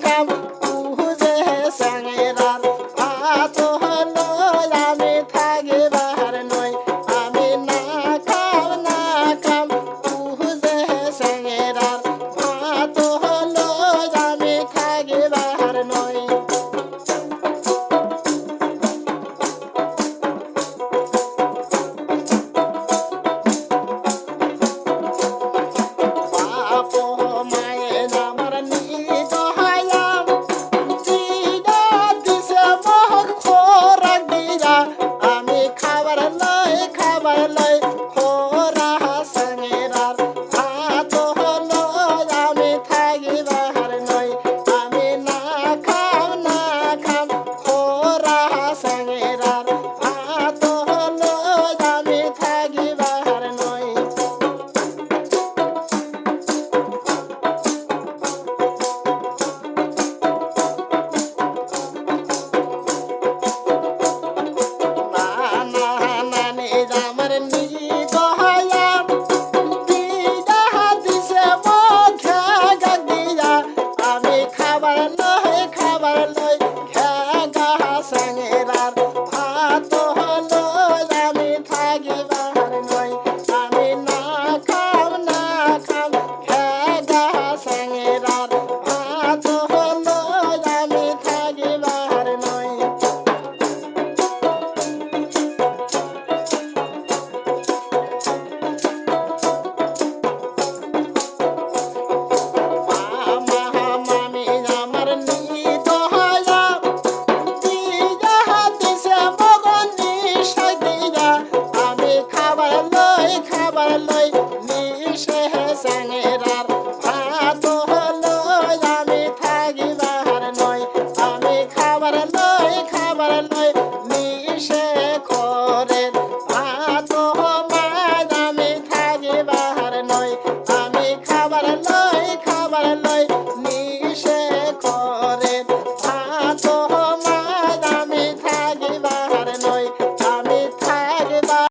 খাম বুঝে স্যাংরার ভাত হলো আমি থাকিবার নই আমি না খাম বুঝে স্যাংরার ভাত হলো আমি থাকিবার নই বাপ মায়ের আমার নিজ হায়াম দিদা দিছে মোহ খোরাক দিয়া আমি খাবার লই খোরা স্যাংরার ভাত হলো আমি থাকিবার নই আমি না খাম খোরা স্যাংরার ভাত হলো আমি থাকিবার নই নানি আমার নিজ হায়াম দিদা দিছে মুখে গাক দিয়া আমি খাবার লই